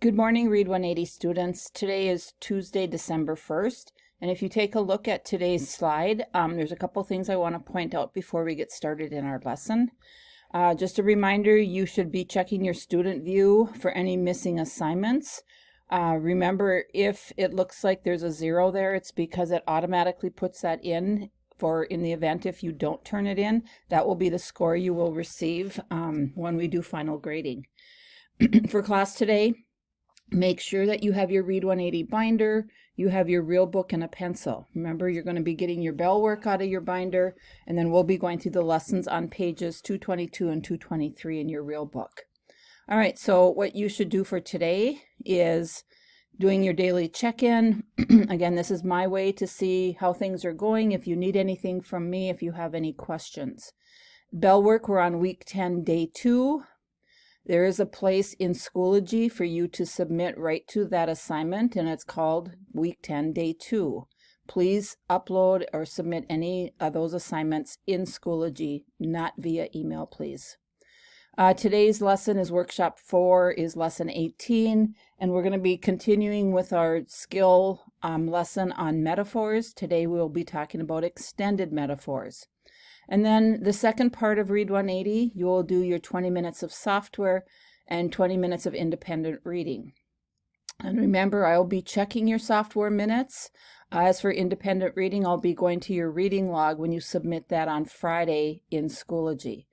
Good morning, Read 180 students. Today is Tuesday, December 1st. And if you take a look at today's slide, there's a couple things I want to point out before we get started in our lesson. Just a reminder, you should be checking your student view for any missing assignments. Remember, if it looks like there's a 0 there, it's because it automatically puts that in the event if you don't turn it in. That will be the score you will receive when we do final grading. For class today, make sure that you have your Read 180 binder, you have your real book and a pencil. Remember, you're going to be getting your bell work out of your binder, and then we'll be going through the lessons on pages 222 and 223 in your real book. All right, so what you should do for today is doing your daily check-in. Again, this is my way to see how things are going. If you need anything from me, if you have any questions. Bell work, we're on week 10, day 2. There is a place in Schoology for you to submit right to that assignment, and it's called Week 10, Day 2. Please upload or submit any of those assignments in Schoology, not via email, please. Today's lesson is Workshop 4, is Lesson 18, and we're going to be continuing with our skill lesson on metaphors. Today we'll be talking about extended metaphors. And then the second part of Read 180, you will do your 20 minutes of software and 20 minutes of independent reading. And remember, I'll be checking your software minutes. As for independent reading, I'll be going to your reading log when you submit that on Friday in Schoology.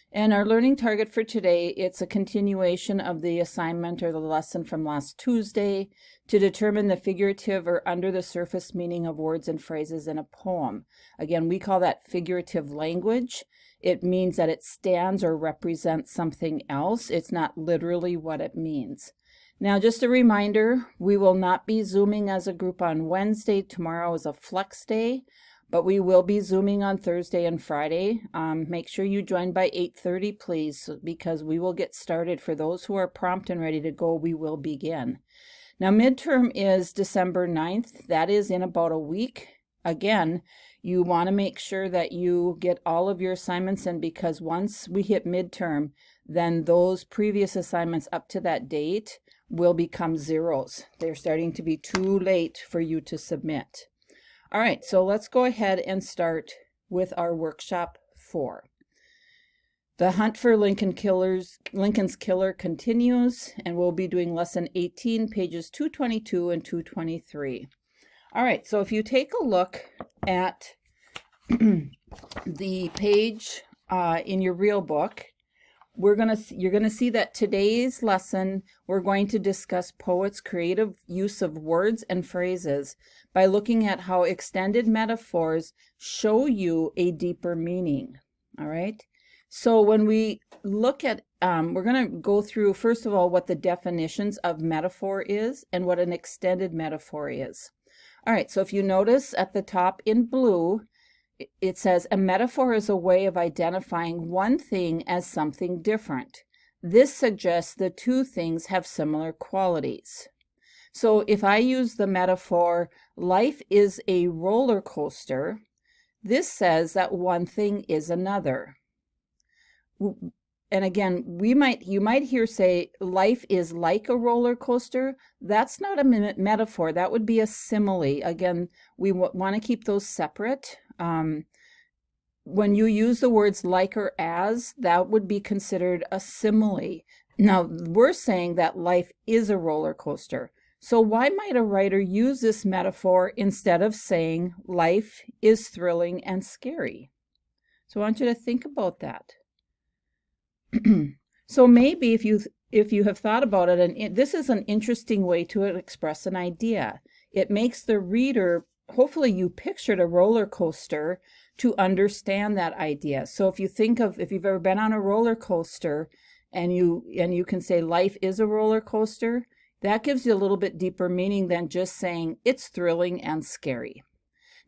And our learning target for today, it's a continuation of the assignment or the lesson from last Tuesday to determine the figurative or under the surface meaning of words and phrases in a poem. Again, we call that figurative language. It means that it stands or represents something else. It's not literally what it means. Now, just a reminder, we will not be Zooming as a group on Wednesday. Tomorrow is a flex day. But we will be Zooming on Thursday and Friday. Make sure you join by 8:30, please, because we will get started. For those who are prompt and ready to go, we will begin. Now, midterm is December 9th. That is in about a week. Again, you want to make sure that you get all of your assignments in, because once we hit midterm, then those previous assignments up to that date will become zeros. They're starting to be too late for you to submit. All right, so let's go ahead and start with our Workshop 4. The hunt for Lincoln's Killer continues, and we'll be doing Lesson 18, pages 222 and 223. All right, so if you take a look at the page in your real book, you're going to see that today's lesson, we're going to discuss poets' creative use of words and phrases by looking at how extended metaphors show you a deeper meaning. All right. So when we look at, we're going to go through, first of all, what the definitions of metaphor is and what an extended metaphor is. All right. So if you notice at the top in blue, it says a metaphor is a way of identifying one thing as something different. This suggests the two things have similar qualities. So if I use the metaphor, life is a roller coaster, this says that one thing is another. And again, you might hear say life is like a roller coaster. That's not a metaphor. That would be a simile. Again, we want to keep those separate. When you use the words like or as, that would be considered a simile. Now, we're saying that life is a roller coaster. So why might a writer use this metaphor instead of saying life is thrilling and scary? So I want you to think about that. So maybe if you have thought about it, and this is an interesting way to express an idea. It makes the reader, hopefully you pictured a roller coaster to understand that idea. So if you've ever been on a roller coaster and you can say life is a roller coaster, that gives you a little bit deeper meaning than just saying it's thrilling and scary.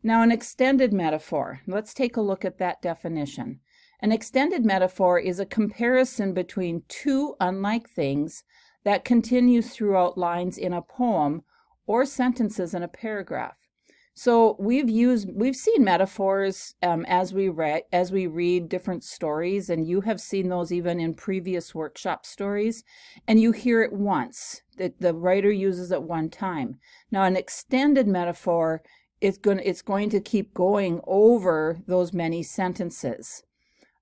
Now, an extended metaphor, let's take a look at that definition. An extended metaphor is a comparison between two unlike things that continues throughout lines in a poem or sentences in a paragraph. So we've seen metaphors as we read different stories, and you have seen those even in previous workshop stories, and you hear it once. The writer uses it one time. Now, an extended metaphor, it's going to keep going over those many sentences.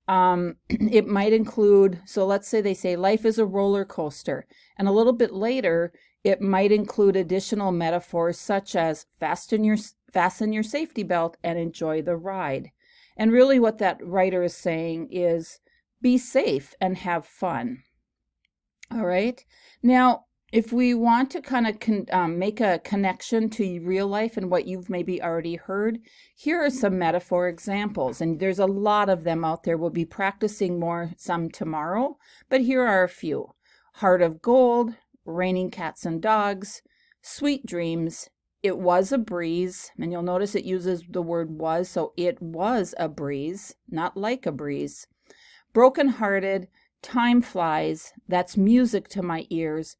It might include, so let's say they say life is a roller coaster, and a little bit later it might include additional metaphors such as fasten your safety belt and enjoy the ride. And really what that writer is saying is be safe and have fun. All right. Now, if we want to kind of make a connection to real life and what you've maybe already heard, here are some metaphor examples. And there's a lot of them out there. We'll be practicing some tomorrow, but here are a few. Heart of gold, raining cats and dogs, sweet dreams, it was a breeze. And you'll notice it uses the word was, so it was a breeze, not like a breeze. Broken-hearted, time flies, that's music to my ears.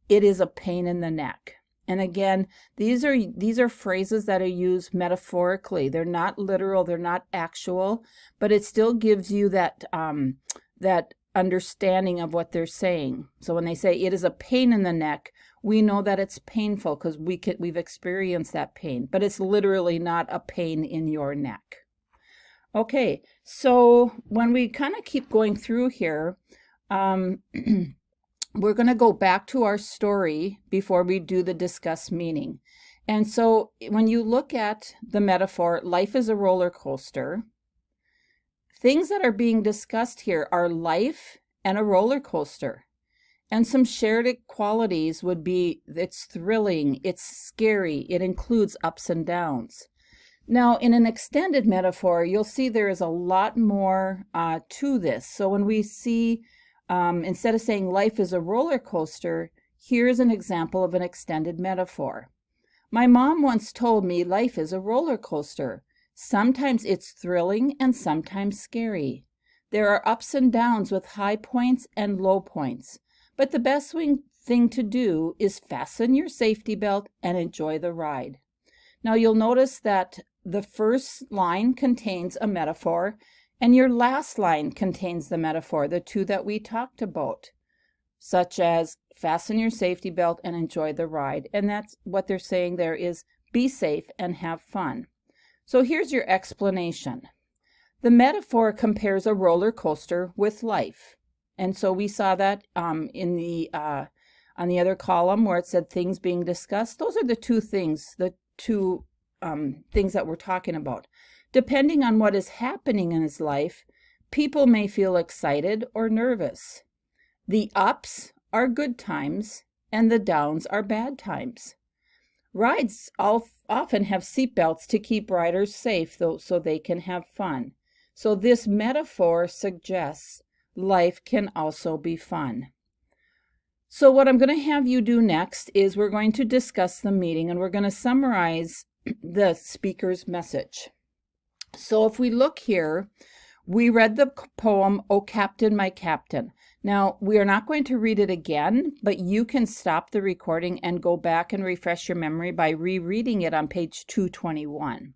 It is a pain in the neck. And again, these are phrases that are used metaphorically. They're not literal, they're not actual, but it still gives you that understanding of what they're saying. So when they say it is a pain in the neck, we know that it's painful because we've experienced that pain, but it's literally not a pain in your neck. Okay, so when we kind of keep going through here, we're going to go back to our story before we do the discuss meaning. And so when you look at the metaphor, life is a roller coaster, things that are being discussed here are life and a roller coaster. And some shared qualities would be it's thrilling, it's scary, it includes ups and downs. Now, in an extended metaphor, you'll see there is a lot more to this. So when we see, instead of saying life is a roller coaster, here's an example of an extended metaphor. My mom once told me life is a roller coaster. Sometimes it's thrilling and sometimes scary. There are ups and downs with high points and low points. But the best thing to do is fasten your safety belt and enjoy the ride. Now you'll notice that the first line contains a metaphor and your last line contains the metaphor, the two that we talked about, such as fasten your safety belt and enjoy the ride. And that's what they're saying there is be safe and have fun. So here's your explanation. The metaphor compares a roller coaster with life. And so we saw that in the on the other column where it said things being discussed. Those are the two things that we're talking about. Depending on what is happening in his life, people may feel excited or nervous. The ups are good times and the downs are bad times. Rides often have seatbelts to keep riders safe, so they can have fun. So this metaphor suggests life can also be fun. So what I'm going to have you do next is we're going to discuss the meeting and we're going to summarize the speaker's message. So if we look here, we read the poem, "O Captain, My Captain." Now, we are not going to read it again, but you can stop the recording and go back and refresh your memory by rereading it on page 221.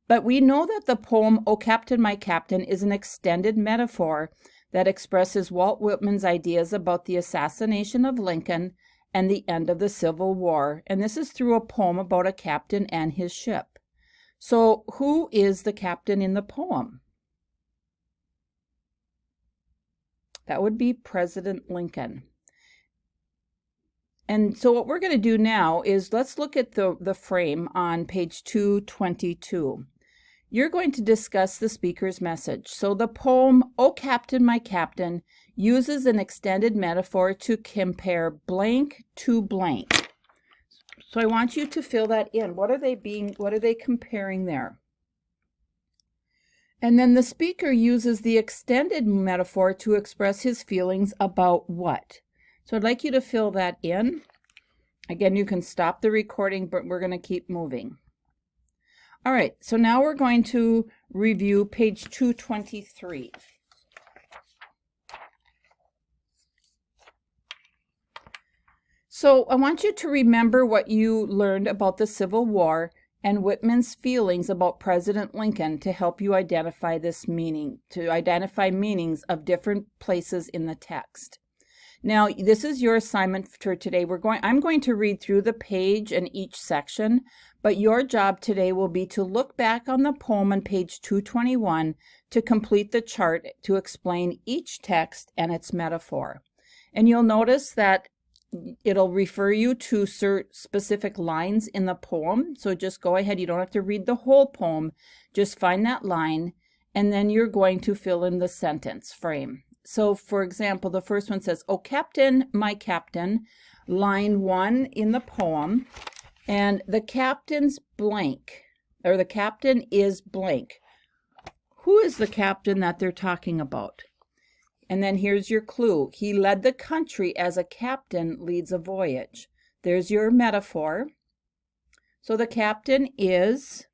But we know that the poem, "O Captain, My Captain," is an extended metaphor that expresses Walt Whitman's ideas about the assassination of Lincoln and the end of the Civil War. And this is through a poem about a captain and his ship. So who is the captain in the poem? That would be President Lincoln. And so what we're going to do now is let's look at the frame on page 222. You're going to discuss the speaker's message. So the poem, "O Captain, My Captain," uses an extended metaphor to compare blank to blank. So I want you to fill that in. What are they comparing there? And then the speaker uses the extended metaphor to express his feelings about what? So I'd like you to fill that in. Again, you can stop the recording, but we're going to keep moving. All right, so now we're going to review page 223. So I want you to remember what you learned about the Civil War and Whitman's feelings about President Lincoln to help you identify this meaning, to identify meanings of different places in the text. Now, this is your assignment for today. I'm going to read through the page and each section, but your job today will be to look back on the poem on page 221 to complete the chart to explain each text and its metaphor. And you'll notice that it'll refer you to specific lines in the poem. So just go ahead. You don't have to read the whole poem. Just find that line, and then you're going to fill in the sentence frame. So, for example, the first one says, "Oh, Captain, my Captain," line 1 in the poem, and the captain's blank, or the captain is blank. Who is the captain that they're talking about? And then here's your clue. He led the country as a captain leads a voyage. There's your metaphor. So the captain is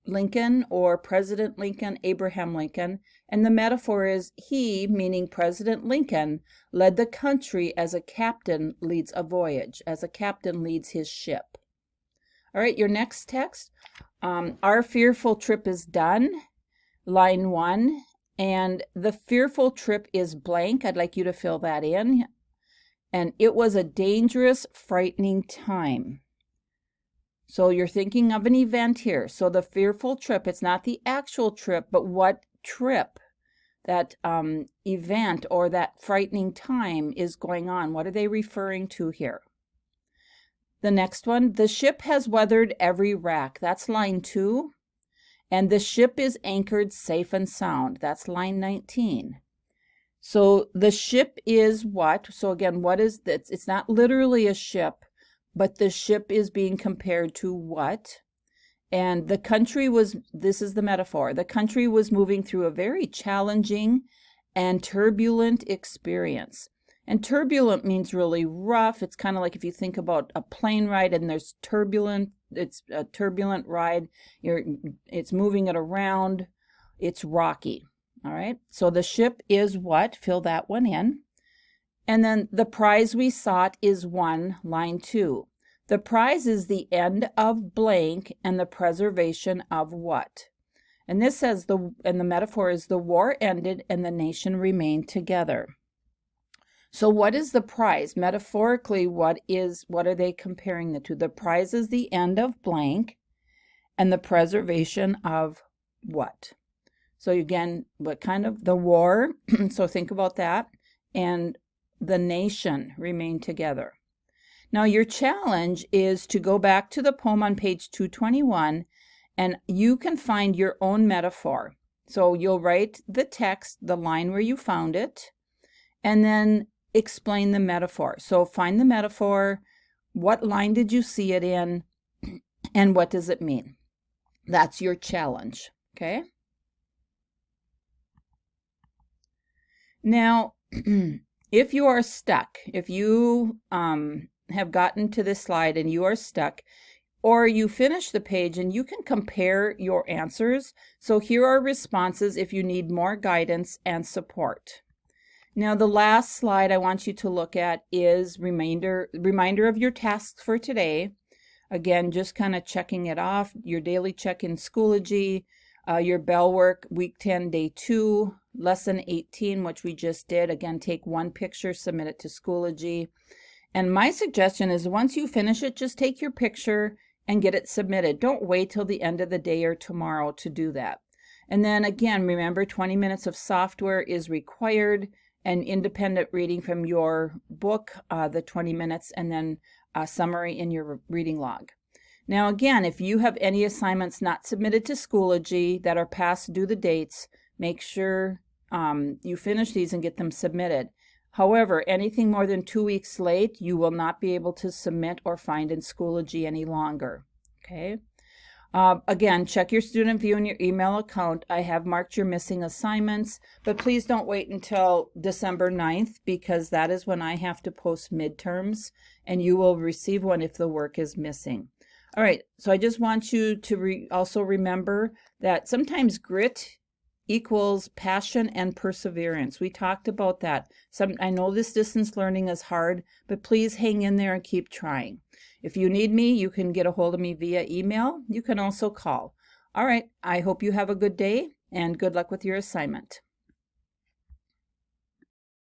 Lincoln, or President Lincoln, Abraham Lincoln, and the metaphor is he, meaning President Lincoln, led the country as a captain leads a voyage, as a captain leads his ship. All right, your next text, our fearful trip is done, line 1, and the fearful trip is blank. I'd like you to fill that in. And it was a dangerous, frightening time. So you're thinking of an event here. So the fearful trip, it's not the actual trip, but what trip, that event or that frightening time is going on. What are they referring to here? The next one, the ship has weathered every wreck. That's line 2. And the ship is anchored safe and sound. That's line 19. So the ship is what? So again, what is this? It's not literally a ship, but the ship is being compared to what? And the country was, this is the metaphor, the country was moving through a very challenging and turbulent experience. And turbulent means really rough. It's kind of like if you think about a plane ride and there's turbulent, it's a turbulent ride. It's moving it around. It's rocky. All right. So the ship is what? Fill that one in. And then the prize we sought is won, line 2. The prize is the end of blank and the preservation of what? And this says the metaphor is the war ended and the nation remained together. So what is the prize? Metaphorically, what are they comparing the two? The prize is the end of blank and the preservation of what? So again, what kind of the war? So think about that. And the nation remained together. Now your challenge is to go back to the poem on page 221 and you can find your own metaphor. So you'll write the text, the line where you found it, and then explain the metaphor. So find the metaphor, what line did you see it in, and what does it mean? That's your challenge, okay? Now, if you are stuck, if you have gotten to this slide and you are stuck, or you finish the page and you can compare your answers. So here are responses if you need more guidance and support. Now, the last slide I want you to look at is reminder of your tasks for today. Again, just kind of checking it off, your daily check in Schoology, your bell work, week 10, day 2, lesson 18, which we just did. Again, take one picture, submit it to Schoology. And my suggestion is once you finish it, just take your picture and get it submitted. Don't wait till the end of the day or tomorrow to do that. And then again, remember 20 minutes of software is required, and independent reading from your book, the 20 minutes, and then a summary in your reading log. Now again, if you have any assignments not submitted to Schoology that are past due the dates, make sure you finish these and get them submitted. However, anything more than 2 weeks late, you will not be able to submit or find in Schoology any longer. Okay. Again, check your student view in your email account. I have marked your missing assignments, but please don't wait until December 9th because that is when I have to post midterms and you will receive one if the work is missing. All right, so I just want you to also remember that sometimes grit equals passion and perseverance. We talked about that. I know this distance learning is hard, but please hang in there and keep trying. If you need me, you can get a hold of me via email. You can also call. All right, I hope you have a good day and good luck with your assignment.